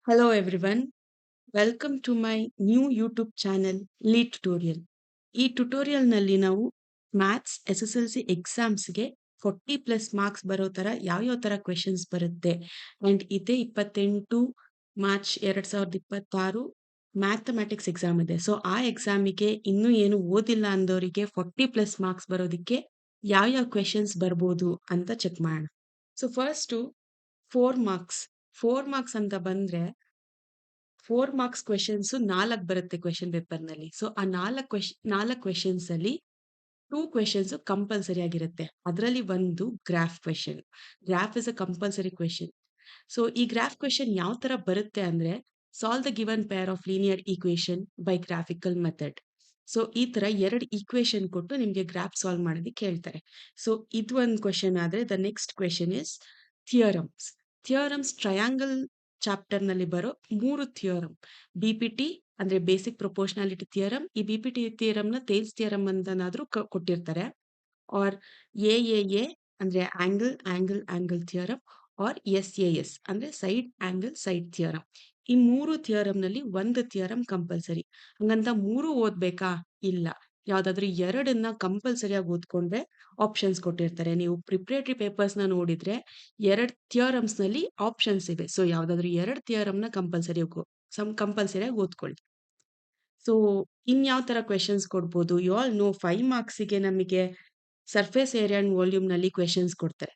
Hello everyone, welcome to my new YouTube channel lead tutorial. ಈ ಟ್ಯುಟೋರಿಯಲ್ನಲ್ಲಿ ನಾವು maths SSLC ಎಕ್ಸಾಮ್ಸ್ಗೆ 40+ marks ಬರೋ ಥರ ಯಾವ್ಯಾವ ಥರ ಕ್ವೆಶನ್ಸ್ ಬರುತ್ತೆ ಆ್ಯಂಡ್ ಇದೇ 28 ಮಾರ್ಚ್ 2026 ಮ್ಯಾಥಮೆಟಿಕ್ಸ್ ಎಕ್ಸಾಮ್ ಇದೆ. ಸೊ ಆ ಎಕ್ಸಾಮಿಗೆ ಇನ್ನೂ ಏನು ಓದಿಲ್ಲ ಅಂದವರಿಗೆ 40+ ಮಾರ್ಕ್ಸ್ ಬರೋದಕ್ಕೆ ಯಾವ್ಯಾವ ಕ್ವೆಶನ್ಸ್ ಬರ್ಬೋದು ಅಂತ ಚೆಕ್ ಮಾಡೋಣ. ಸೊ ಫಸ್ಟು 4 ಮಾರ್ಕ್ಸ್ ಅಂತ ಬಂದ್ರೆ 4 ಮಾರ್ಕ್ಸ್ ಕ್ವೆಶನ್ಸ್ 4 ಬರುತ್ತೆ ಕ್ವೆಶನ್ ಪೇಪರ್ ನಲ್ಲಿ. ಸೊ ಆ 4 ಕ್ವೆಶನ್ಸ್ ಅಲ್ಲಿ 2 ಕ್ವೆಶನ್ಸ್ ಕಂಪಲ್ಸರಿ ಆಗಿರುತ್ತೆ. ಅದರಲ್ಲಿ ಒಂದು graph question. Graph is a compulsory question. So ಈ ಗ್ರಾಫ್ ಕ್ವೆಶನ್ ಯಾವ ತರ ಬರುತ್ತೆ ಅಂದ್ರೆ solve the given peer of linear equation by graphical method. So ಈ ತರ 2 ಈಕ್ವೇಶನ್ ಕೊಟ್ಟು ನಿಮ್ಗೆ ಗ್ರಾಫ್ ಸಾಲ್ವ್ ಮಾಡೋದಕ್ಕೆ ಹೇಳ್ತಾರೆ. ಸೊ ಇದು ಒಂದು ಕ್ವೆಶನ್ ಆದ್ರೆ the next question is theorems. Theorems triangle chapter ನಲ್ಲಿ ಬರೋ 3 ಥಿಯರಮ್. BPT ಅಂದ್ರೆ ಬೇಸಿಕ್ ಪ್ರೊಪೋರ್ಷನಾಲಿಟಿ ಥಿಯರಮ್. ಈ BPT ಥಿಯರಮ್ ನ ಥೇಲ್ಸ್ ಥಿಯರಮ್ ಅಂತನಾದ್ರೂ ಕೊಟ್ಟಿರ್ತಾರೆ. ಆರ್ AAA ಅಂದ್ರೆ ಆಂಗಲ್ ಥಿಯರಮ್ ಆರ್ SAS ಅಂದ್ರೆ ಸೈಡ್ ಥಿಯರಮ್. ಈ 3 ಥಿಯರಮ್ ನಲ್ಲಿ ಒಂದು ಥಿಯರಮ್ ಕಂಪಲ್ಸರಿ. ಹಂಗಂತ 3 ಓದ್ಬೇಕಾ? ಇಲ್ಲ. ಯಾವ್ದಾದ್ರು 2ನ್ನ ಕಂಪಲ್ಸರಿ ಆಗಿ ಓದ್ಕೊಂಡ್ರೆ ಆಪ್ಷನ್ಸ್ ಕೊಟ್ಟಿರ್ತಾರೆ. ನೀವು ಪ್ರಿಪರೇಟರಿ ಪೇಪರ್ಸ್ ನ ನೋಡಿದ್ರೆ 2 ಥಿಯರಮ್ಸ್ ನಲ್ಲಿ ಆಪ್ಷನ್ಸ್ ಇವೆ. ಸೊ ಯಾವ್ದಾದ್ರು 2 ಥಿಯರಮ್ ನ ಕಂಪಲ್ಸರಿ ಆಗಿ ಓದ್ಕೊಳ್ಳಿ. ಸೊ ಇನ್ಯಾವ ತರ ಕ್ವೆಶನ್ಸ್ ಕೊಡ್ಬೋದು? ಯು ಆಲ್ ನೋ 5 ಮಾರ್ಕ್ಸಿಗೆ ನಮಗೆ ಸರ್ಫೇಸ್ ಏರಿಯಾ ಅಂಡ್ ವಾಲ್ಯೂಮ್ ನಲ್ಲಿ ಕ್ವೆಶನ್ಸ್ ಕೊಡ್ತಾರೆ.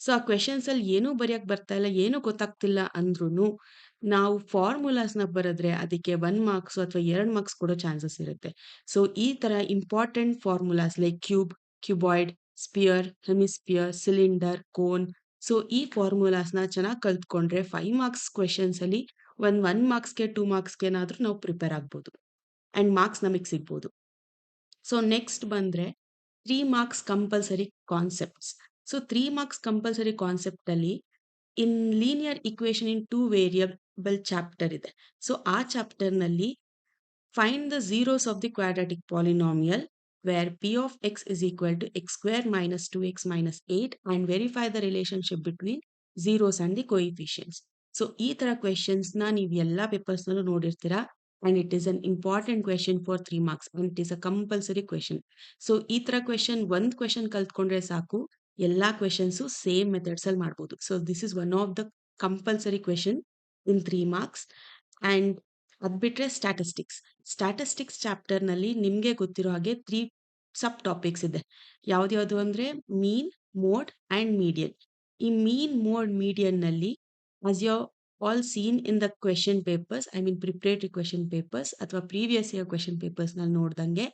ಸೊ ಆ ಕ್ವೆಶನ್ಸ್ ಅಲ್ಲಿ ಏನೂ ಬರೆಯಕ್ ಬರ್ತಾ ಇಲ್ಲ, ಏನೂ ಗೊತ್ತಾಗ್ತಿಲ್ಲ ಅಂದ್ರೂ ನಾವು ಫಾರ್ಮುಲಾಸ್ ನ ಬರೆದ್ರೆ ಅದಕ್ಕೆ 1 ಮಾರ್ಕ್ಸ್ ಅಥವಾ 2 ಮಾರ್ಕ್ಸ್ ಕೊಡೋ ಚಾನ್ಸಸ್ ಇರುತ್ತೆ. ಸೊ ಈ ತರ important formulas like cube, cuboid, sphere, hemisphere, cylinder, cone. So ಈ ಫಾರ್ಮುಲಾಸ್ ನ ಚೆನ್ನಾಗಿ ಕಲ್ತ್ಕೊಂಡ್ರೆ 5 ಮಾರ್ಕ್ಸ್ ಕ್ವೆಶನ್ಸ್ ಅಲ್ಲಿ 1 ಮಾರ್ಕ್ಸ್ಗೆ 2 ಮಾರ್ಕ್ಸ್ಗೆನಾದ್ರೂ ನಾವು ಪ್ರಿಪೇರ್ ಆಗ್ಬೋದು ಅಂಡ್ ಮಾರ್ಕ್ಸ್ ನಮಗೆ ಸಿಗ್ಬೋದು. ಸೊ ನೆಕ್ಸ್ಟ್ ಬಂದ್ರೆ 3 marks compulsory concepts. So 3 marks compulsory concept ಅಲ್ಲಿ ಇನ್ ಲೀನಿಯರ್ ಇಕ್ವೇಶನ್ ಇನ್ 2 ವೇರಿಯಬಲ್ ಚಾಪ್ಟರ್ ಇದೆ. ಸೊ ಆ ಚಾಪ್ಟರ್ ನಲ್ಲಿ find the zeros of the quadratic polynomial where p of x is equal to x square minus 2x minus 8 and verify the relationship between zeros and the coefficients. So ಈ ತರ questions ನ ನೀವು ಎಲ್ಲಾ papers ನಲ್ಲೂ ನೋಡಿರ್ತೀರಾ and it is an important question for 3 marks and it is a compulsory question. So ಈ ತರ ಒಂದ್ ಕ್ವೆಶನ್ ಕಲ್ತ್ಕೊಂಡ್ರೆ ಸಾಕು, ಎಲ್ಲಾ ಕ್ವೆಶನ್ಸ್ ಸೇಮ್ ಮೆಥಡ್ಸ್ ಅಲ್ಲಿ ಮಾಡ್ಬೋದು. So this is one of the compulsory question in 3 marks. And ಅದ್ ಬಿಟ್ರೆ ಸ್ಟ್ಯಾಟಿಸ್ಟಿಕ್ಸ್ ಚಾಪ್ಟರ್ ನಲ್ಲಿ ನಿಮ್ಗೆ ಗೊತ್ತಿರೋ ಹಾಗೆ 3 ಸಬ್ ಟಾಪಿಕ್ಸ್ ಇದೆ. ಯಾವ್ದ್ಯಾವ್ದು ಅಂದ್ರೆ ಮೀನ್, ಮೋಡ್ ಅಂಡ್ ಮೀಡಿಯನ್. ಈ ಮೀನ್, ಮೋಡ್, ಮೀಡಿಯನ್ ನಲ್ಲಿ as you all seen in the question papers, I mean preparatory question papers ಅಥವಾ previous year question papers ನಲ್ಲಿ ನೋಡ್ದಂಗೆ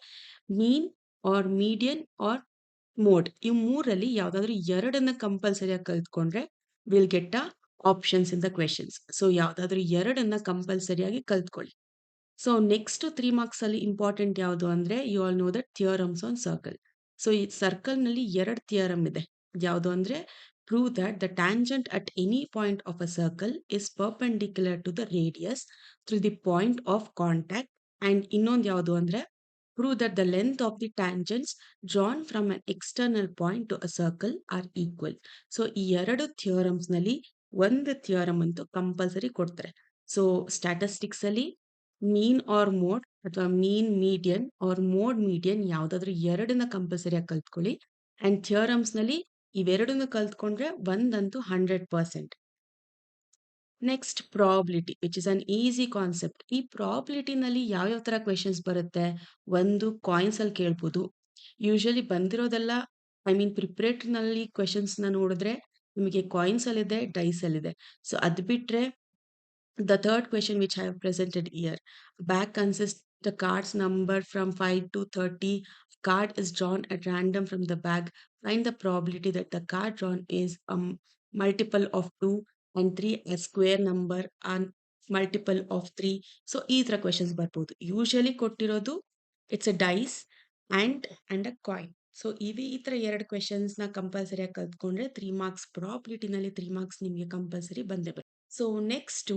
mean or median or mode ಈ ಮೂರಲ್ಲಿ ಯಾವ್ದಾದ್ರು 2ನ್ನ ಕಂಪಲ್ಸರಿ ಆಗಿ ಕಲ್ತ್ಕೊಂಡ್ರೆ will get a options in the questions. So ಯಾವ್ದಾದ್ರು 2ನ್ನ ಕಂಪಲ್ಸರಿ ಆಗಿ ಕಲ್ತ್ಕೊಳ್ಳಿ. ಸೊ ನೆಕ್ಸ್ಟ್ 3 ಮಾರ್ಕ್ಸ್ ಅಲ್ಲಿ ಇಂಪಾರ್ಟೆಂಟ್ ಯಾವುದು ಅಂದ್ರೆ you all know that theorems on circle. So ಈ ಸರ್ಕಲ್ ನಲ್ಲಿ 2 ಥಿಯರಮ್ ಇದೆ. ಯಾವುದು ಅಂದ್ರೆ prove that the tangent at any point of a circle is perpendicular to the radius through the point of contact, and ಇನ್ನೊಂದು ಯಾವುದು ಅಂದ್ರೆ prove that the length of the tangents drawn from an external point to a circle are equal. So ಈ 2 theorems ನಲ್ಲಿ ಒಂದು theorem ಅಂತೂ compulsory ಕೊಡ್ತಾರೆ. So statistics ಅಲ್ಲಿ ಮೀನ್ or mode ಅಥವಾ mean median or mode median ಯಾವ್ದಾದ್ರು 2ನ್ನ ಕಂಪಲ್ಸರಿ ಆಗಿ ಕಲ್ತ್ಕೊಳ್ಳಿ. ಅಂಡ್ ಥಿಯರಮ್ಸ್ ನಲ್ಲಿ ಇವೆರಡನ್ನು ಕಲ್ತ್ಕೊಂಡ್ರೆ ಒಂದಂತೂ 100%. Next probability which is an easy concept. ಈ ಪ್ರಾಬಿಲಿಟಿ ನಲ್ಲಿ ಯಾವ್ಯಾವ ತರ ಕ್ವೆಶನ್ಸ್ ಬರುತ್ತೆ? ಒಂದು ಕಾಯಿನ್ಸ್ ಅಲ್ಲಿ ಕೇಳ್ಬೋದು. ಯೂಶಲಿ ಬಂದಿರೋದೆಲ್ಲ ಐ ಮೀನ್ ಪ್ರಿಪರೇಟರಿ ನಲ್ಲಿ ಕ್ವೆಶನ್ಸ್ ನ ನೋಡಿದ್ರೆ ನಿಮಗೆ ಕಾಯಿನ್ಸ್ ಅಲ್ಲಿ ಇದೆ, ಡೈಸ್ ಅಲ್ಲಿ ಇದೆ. ಸೊ ಅದ್ ಬಿಟ್ರೆ the third question which I have presented here, bag consists the cards number from 5 to 30. Card is drawn at random from the bag. Find the probability that the card drawn is a multiple of 2 and 3, a square number and multiple of 3. So ಈ ತರ questions ಬರ್ಬೋದು. Usually ಕೊಟ್ಟಿರೋದು it's a dice and a coin. So ಈ ತರ 2 questions ನ compulsory ಆಗಿ ಕಲ್ತ್ಕೊಂಡ್ರೆ 3 marks probability ನಲ್ಲಿ 3 marks ನಿಮಗೆ ಕಂಪಲ್ಸರಿ ಬಂದೇ ಬರುತ್ತೆ. ಸೊ ನೆಕ್ಸ್ಟ್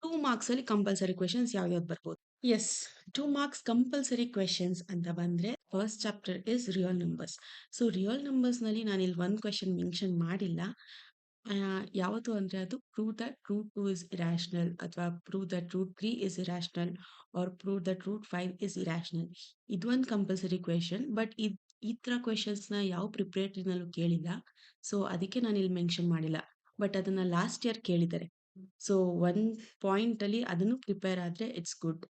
2 ಮಾರ್ಕ್ಸ್ ಅಲ್ಲಿ ಕಂಪಲ್ಸರಿ ಕ್ವೆಶನ್ಸ್ ಯಾವ್ಯಾವ್ದು ಬರ್ಬೋದು? ಎಸ್, 2 ಮಾರ್ಕ್ಸ್ ಕಂಪಲ್ಸರಿ ಕ್ವೆಶನ್ಸ್ ಅಂತ ಬಂದ್ರೆ first chapter is real numbers. So real numbers ನಲ್ಲಿ ನಾನು ಇಲ್ಲಿ ಒಂದು ಕ್ವೆಶನ್ ಮೆನ್ಷನ್ ಮಾಡಿಲ್ಲ. ಯಾವುದು ಅಂದ್ರೆ ಅದು prove that root 2 is irrational ಅಥವಾ prove that root 3 is irrational or prove that root 5 is irrational. ಇದು ಒಂದು ಕಂಪಲ್ಸರಿ ಕ್ವೆಶ್ಚನ್. ಬಟ್ ಈ ತರ ಕ್ವೆಶನ್ಸ್ ನ ಯಾವ ಪ್ರಿಪರೇಟರಿನಲ್ಲೂ ಕೇಳಿಲ್ಲ. ಸೊ ಅದಕ್ಕೆ ನಾನು ಇಲ್ಲಿ ಮೆನ್ಷನ್ ಮಾಡಿಲ್ಲ. ಬಟ್ ಅದನ್ನ ಲಾಸ್ಟ್ ಇಯರ್ ಕೇಳಿದ್ದಾರೆ. ಸೊ ಒನ್ ಪಾಯಿಂಟ್ ಅಲ್ಲಿ ಅದನ್ನು ಪ್ರಿಪೇರ್ ಆದ್ರೆ ಇಟ್ಸ್ ಗುಡ್.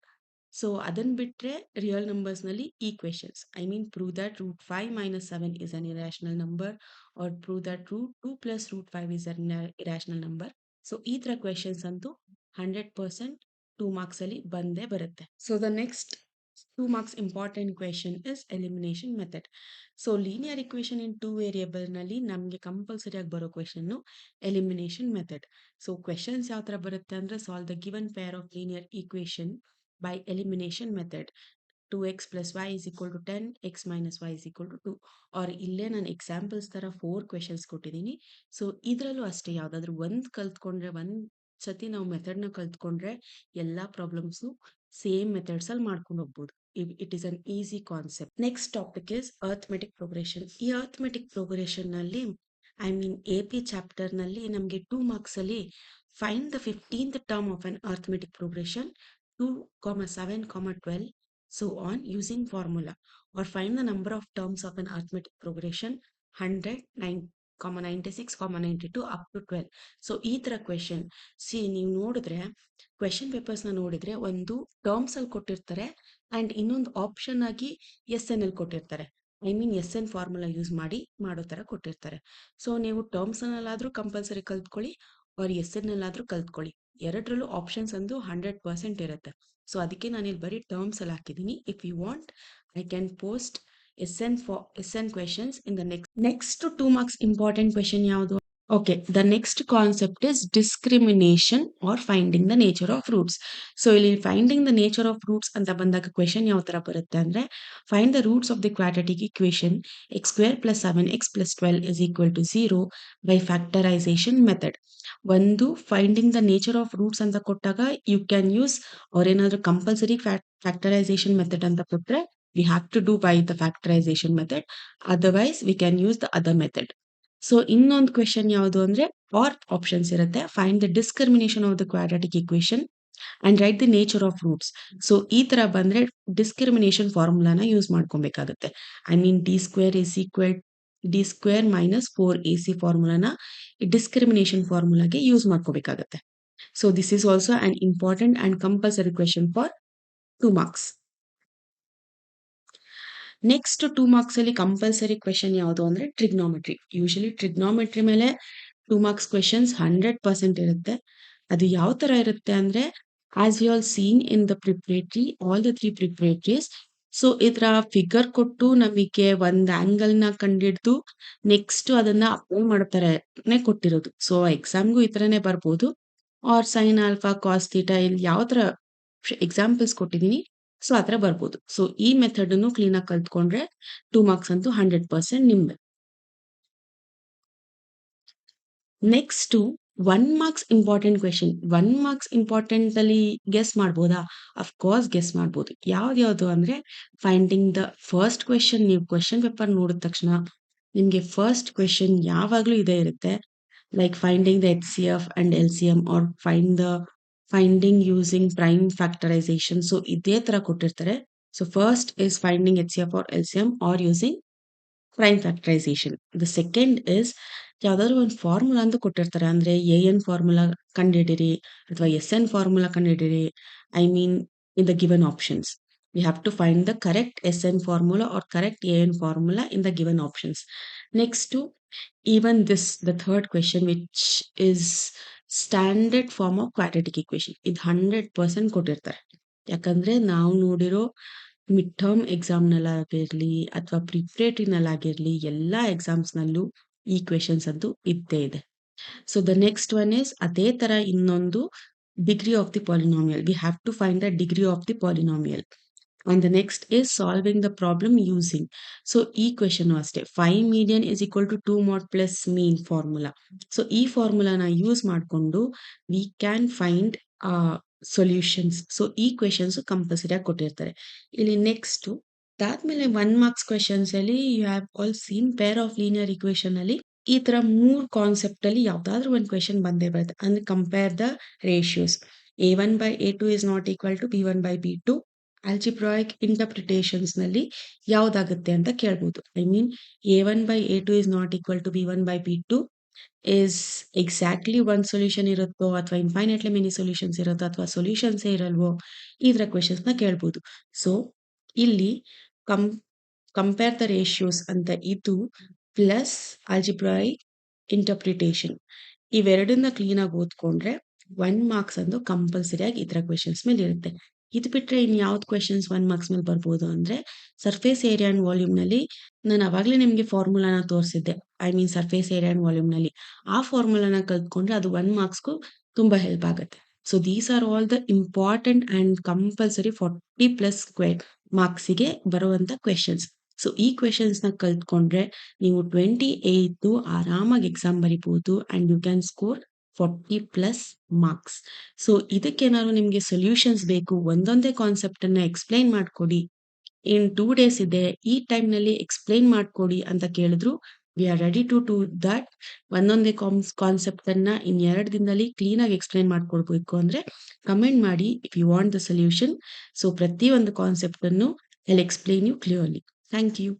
ಸೊ ಅದನ್ನ ಬಿಟ್ರೆ ರಿಯಲ್ ನಂಬರ್ಸ್ ನಲ್ಲಿ ಈ questions, I mean prove that root 5 minus 7 is an irrational number or prove that root 2 plus root 5 is an irrational number. So ಈ ತರ questions ಅಂತೂ 100% 2 ಮಾರ್ಕ್ಸ್ ಅಲ್ಲಿ ಬಂದೇ ಬರುತ್ತೆ. So the next 2 marks important question is elimination method. So linear equation in 2 variable ನಲ್ಲಿ ನಮಗೆ compulsory ಆಗಿ ಬರೋ question elimination method. So questions ಯಾವ ತರ ಬರುತ್ತೆ ಅಂದ್ರೆ solve the given peer of linear equation by elimination method. 2x plus y is equal to 10, x minus y is equal to 2. or ಇಲ್ಲೇ ನಾನು ಎಕ್ಸಾಂಪಲ್ಸ್ ತರ 4 ಕ್ವೆಶನ್ಸ್ ಕೊಟ್ಟಿದ್ದೀನಿ. ಸೊ ಇದರಲ್ಲೂ ಅಷ್ಟೇ, ಯಾವ್ದಾದ್ರು ಒಂದ್ ಕಲ್ತ್ಕೊಂಡ್ರೆ, ಒಂದ್ ಸತಿ ನಾವು ಮೆಥಡ್ ನ ಕಲ್ತ್ಕೊಂಡ್ರೆ ಎಲ್ಲಾ ಪ್ರಾಬ್ಲಮ್ಸ್ ಸೇಮ್ ಮೆಥಡ್ಸ್ ಅಲ್ಲಿ ಮಾಡ್ಕೊಂಡು ಹೋಗ್ಬೋದು. It is an easy concept. Next topic is arithmetic progression. ಈ ಅರ್ಥಮೆಟಿಕ್ ಪ್ರೋಗ್ರೆಷನ್ ನಲ್ಲಿ ಐ ಮೀನ್ AP ಚಾಪ್ಟರ್ ನಲ್ಲಿ ನಮಗೆ 2 ಮಾರ್ಕ್ಸ್ ಅಲ್ಲಿ find the 15th term of an arithmetic progression 2, 7, 12, so on using formula, or find the number of terms of an arithmetic progression 100, 9, 96, 92 up to 12. So ಈ ತರ question ನೀವು ನೋಡಿದ್ರೆ question papers ನ ನೋಡಿದ್ರೆ ಒಂದು ಟರ್ಮ್ಸ್ ಅಲ್ಲಿ ಕೊಟ್ಟಿರ್ತಾರೆ ಅಂಡ್ ಇನ್ನೊಂದು ಆಪ್ಷನ್ ಆಗಿ SN ಅಲ್ಲಿ ಕೊಟ್ಟಿರ್ತಾರೆ. I mean SN formula use ಮಾಡಿ ಮಾಡೋ ತರ ಕೊಟ್ಟಿರ್ತಾರೆ. ಸೊ ನೀವು ಟರ್ಮ್ಸ್ ನಲ್ಲಾದ್ರೂ ಕಂಪಲ್ಸರಿ ಕಲ್ತ್ಕೊಳ್ಳಿ ಆರ್ SN ನಲ್ಲಾದ್ರೂ ಕಲ್ತ್ಕೊಳ್ಳಿ. ಎರಡರಲ್ಲೂ ಆಪ್ಷನ್ಸ್ ಅಂದು 100% ಇರುತ್ತೆ. ಸೊ ಅದಕ್ಕೆ ನಾನು ಇಲ್ಲಿ ಬರೀ ಟರ್ಮ್ಸ್ ಅಲ್ಲಿ ಹಾಕಿದ್ದೀನಿ. If you want I can post SN questions in the next 2 marks important question ಯಾವುದು? Okay, the next concept is discrimination or finding the nature of roots. So ಇಲ್ಲಿ finding the nature of roots ಅಂತ ಬಂದಾಗ question ಯಾವ ತರ ಬರುತ್ತೆ ಅಂದ್ರೆ find the roots of the quadratic equation x² + 7x + 12 is equal to 0 by factorisation method. ಒಂದು finding the nature of roots ಅಂತ ಕೊಟ್ಟಾಗ ಯು ಕ್ಯಾನ್ ಯೂಸ್, ಅವ್ರೇನಾದ್ರೂ ಕಂಪಲ್ಸರಿ ಫ್ಯಾಕ್ಟರೈಸೇಷನ್ ಮೆಥಡ್ ಅಂತ ಕೊಟ್ರೆ we have to do by the factorization method, otherwise we can use the other method. So ಇನ್ನೊಂದು question ಯಾವುದು ಅಂದ್ರೆ or options ಇರುತ್ತೆ. Find the discrimination of the quadratic equation and write the nature of roots. So ಈ ತರ ಬಂದ್ರೆ discrimination ಫಾರ್ಮುಲಾನ use ಮಾಡ್ಕೊಬೇಕಾಗುತ್ತೆ. I mean d² minus 4ac ಫಾರ್ಮುಲಾನ ಡಿಸ್ಕ್ರಿಮಿನೇಷನ್ ಫಾರ್ಮುಲಾಗೆ ಯೂಸ್ ಮಾಡ್ಕೋಬೇಕಾಗತ್ತೆ. So this is also an important and compulsory question for 2 marks. Next 2 marks ಅಲ್ಲಿ compulsory question ಯಾವುದು ಅಂದ್ರೆ ಟ್ರಿಗ್ನೋಮೆಟ್ರಿ. ಯೂಶಲಿ ಟ್ರಿಗ್ನೋಮೆಟ್ರಿ ಮೇಲೆ 2 marks ಕ್ವೆಶನ್ಸ್ 100% ಇರುತ್ತೆ. ಅದು ಯಾವ ತರ ಇರುತ್ತೆ ಅಂದ್ರೆ as you all seen in the preparatory, all the 3 preparatories. So ಇದರ ಫಿಗರ್ ಕೊಟ್ಟು ನಮಗೆ ಒಂದ್ ಆಂಗಲ್ ನ ಕಂಡಿಡ್ದು ನೆಕ್ಸ್ಟ್ ಅದನ್ನ ಅಪ್ಲೈ ಮಾಡ್ತಾರೆ ಕೊಟ್ಟಿರೋದು. ಸೊ ಎಕ್ಸಾಮ್ಗೂ ಈ ತರನೇ ಬರ್ಬೋದು. Or sine alpha cos theta ಇಲ್ಲಿ ಯಾವ ತರ ಎಕ್ಸಾಂಪಲ್ಸ್ ಕೊಟ್ಟಿದೀನಿ ಸೊ ಆತರ ಬರ್ಬೋದು. ಸೊ ಈ ಮೆಥಡ್ ಅನ್ನು ಕ್ಲೀನ್ ಆಗಿ ಕಲ್ತ್ಕೊಂಡ್ರೆ 2 marks ಅಂತೂ 100% ನಿಮ್ದೆ. Next 1 marks important question. 1 marks important ಅಲ್ಲಿ ಗೆಸ್ ಮಾಡ್ಬೋದಾ? ಅಫ್ಕೋರ್ಸ್ ಗೆಸ್ ಮಾಡ್ಬೋದು. ಯಾವ್ದು ಅಂದ್ರೆ ಫೈಂಡಿಂಗ್ ದ ಫಸ್ಟ್ ಕ್ವೆಶನ್. ನೀವು ಕ್ವೆಶನ್ ಪೇಪರ್ ನೋಡಿದ ತಕ್ಷಣ ನಿಮ್ಗೆ ಫಸ್ಟ್ ಕ್ವೆಶನ್ ಯಾವಾಗ್ಲೂ ಇದೇ ಇರುತ್ತೆ. Like finding the HCF and LCM or finding using prime factorisation. So ಇದೇ ತರ ಕೊಟ್ಟಿರ್ತಾರೆ. So first is finding HCF or LCM or using prime factorisation. The second is ಯಾವ್ದಾದ್ರು ಒಂದು ಫಾರ್ಮುಲಾ ಅಂತ ಕೊಟ್ಟಿರ್ತಾರೆ. ಅಂದ್ರೆ AN ಫಾರ್ಮುಲಾ ಕಂಡುಹಿಡಿರಿ ಅಥವಾ SN ಫಾರ್ಮುಲಾ ಕಂಡುಹಿಡಿರಿ. I mean in the given options we have to find the correct SN formula or correct AN formula in the given options. Next to even this, the third question, which is standard form of quadratic equation, ಇದು 100% ಕೊಟ್ಟಿರ್ತಾರೆ. ಯಾಕಂದ್ರೆ ನಾವು ನೋಡಿರೋ mid term exam ನಲ್ಲಾಗಿರ್ಲಿ ಅಥವಾ preparatory ನಲ್ಲಾಗಿರ್ಲಿ ಎಲ್ಲಾ exams ನಲ್ಲೂ ಈ questions ಅಂತೂ ಇದ್ದೇ ಇದೆ. So the next one is ಅದೇ ತರ ಇನ್ನೊಂದು degree of the polynomial. We have to find the degree of the polynomial. And the next is solving the problem using. So ಈ ಕ್ವೆಶನ್ ಅಷ್ಟೇ 5 median is equal to 2 mod plus mean formula. So ಈ ಫಾರ್ಮುಲಾನ use ಮಾಡಿಕೊಂಡು we can find solutions. So ಈ questions compulsory ಆಗಿ ಕೊಟ್ಟಿರ್ತಾರೆ. ಇಲ್ಲಿ next ಅದಾದ್ಮೇಲೆ 1 marks ಕ್ವೆಶನ್ಸ್ ಅಲ್ಲಿ you have all seen pair of linear equation ಅಲ್ಲಿ ಈ ತರ 3 ಕಾನ್ಸೆಪ್ಟ್ ಅಲ್ಲಿ ಯಾವ್ದಾದ್ರು ಒಂದು ಕ್ವೆಶ್ಚನ್ ಬಂದೇ ಬರುತ್ತೆ. ಅಂದ್ರೆ compare the ratios. A1/A2 is not equal to B1/B2. Algebraic interpretations ನಲ್ಲಿ ಯಾವ್ದಾಗುತ್ತೆ ಅಂತ ಕೇಳ್ಬೋದು. I mean A1/A2 is not equal to B1/B2 is exactly ಒಂದ್ ಸೊಲ್ಯೂಷನ್ ಇರುತ್ತೋ ಅಥವಾ ಇನ್ಫೈನೈಟ್ಲಿ ಮೆನಿ ಸೊಲ್ಯೂಷನ್ಸ್ ಇರುತ್ತೋ ಅಥವಾ ಸೊಲ್ಯೂಷನ್ಸೇ ಇರಲ್ವೋ, ಈ ತರ ಕ್ವೆಶ್ಚನ್ಸ್ ನ ಕೇಳ್ಬೋದು. ಸೊ ಇಲ್ಲಿ ಕಂ ಕಂಪೇರ್ ದ ರೇಷಿಯೋಸ್ ಅಂತ ಇದು ಪ್ಲಸ್ ಆಲ್ಜಿಬ್ರಾಯಿಕ್ ಇಂಟರ್ಪ್ರಿಟೇಷನ್ ಇವೆರಡನ್ನ ಕ್ಲೀನ್ ಆಗಿ ಓದ್ಕೊಂಡ್ರೆ 1 ಮಾರ್ಕ್ಸ್ ಅಂದು ಕಂಪಲ್ಸರಿ ಆಗಿ ಈ ತರ ಕ್ವೆಶ್ಚನ್ಸ್ ಮೇಲೆ ಇರುತ್ತೆ. ಇದು ಬಿಟ್ರೆ ಇನ್ ಯಾವ್ದು ಕ್ವೆಶ್ಚನ್ಸ್ 1 ಮಾರ್ಕ್ಸ್ ಮೇಲೆ ಬರ್ಬೋದು ಅಂದ್ರೆ ಸರ್ಫೇಸ್ ಏರಿಯಾ ಅಂಡ್ ವಾಲ್ಯೂಮ್ ನಲ್ಲಿ ನಾನು ಅವಾಗ್ಲೇ ನಿಮ್ಗೆ ಫಾರ್ಮುಲಾನ ತೋರಿಸಿದ್ದೆ. I mean surface area and volume ನಲ್ಲಿ ಆ ಫಾರ್ಮುಲಾನ ಕಲ್ತ್ಕೊಂಡ್ರೆ ಅದು 1 ಮಾರ್ಕ್ಸ್ಗೂ ತುಂಬಾ ಹೆಲ್ಪ್ ಆಗುತ್ತೆ. So these are all the important and compulsory 40+ square ಮಾರ್ಕ್ಸಿಗೆ ಬರುವಂತ ಕ್ವೆಶ್ಚನ್ಸ್. ಸೊ ಈ ಕ್ವೆಶ್ಚನ್ಸ್ ನ ಕಲ್ತ್ಕೊಂಡ್ರೆ ನೀವು 28 ಆರಾಮಾಗಿ ಎಕ್ಸಾಮ್ ಬರಿಬಹುದು and you can score 40+ marks. So ಇದಕ್ಕೇನಾದ್ರು ನಿಮ್ಗೆ ಸೊಲ್ಯೂಷನ್ಸ್ ಬೇಕು, ಒಂದೊಂದೇ ಕಾನ್ಸೆಪ್ಟ್ ಅನ್ನ ಎಕ್ಸ್ಪ್ಲೈನ್ ಮಾಡ್ಕೊಡಿ, ಇನ್ 2 ಡೇಸ್ ಇದೆ, ಈ ಟೈಮ್ ನಲ್ಲಿ ಎಕ್ಸ್ಪ್ಲೈನ್ ಮಾಡ್ಕೊಡಿ ಅಂತ ಕೇಳಿದ್ರು we are ready to do that. ಒಂದೊಂದೇ ಕಾನ್ಸೆಪ್ಟ್ ಅನ್ನ ಇನ್ 2 ದಿನದಲ್ಲಿ ಕ್ಲೀನ್ ಆಗಿ ಎಕ್ಸ್ಪ್ಲೈನ್ ಮಾಡ್ಕೊಡ್ಬೇಕು ಅಂದ್ರೆ ಕಮೆಂಟ್ ಮಾಡಿ if you want the solution. So ಪ್ರತಿ ಒಂದು ಕಾನ್ಸೆಪ್ಟ್ ಅನ್ನು I will explain you clearly. Thank you.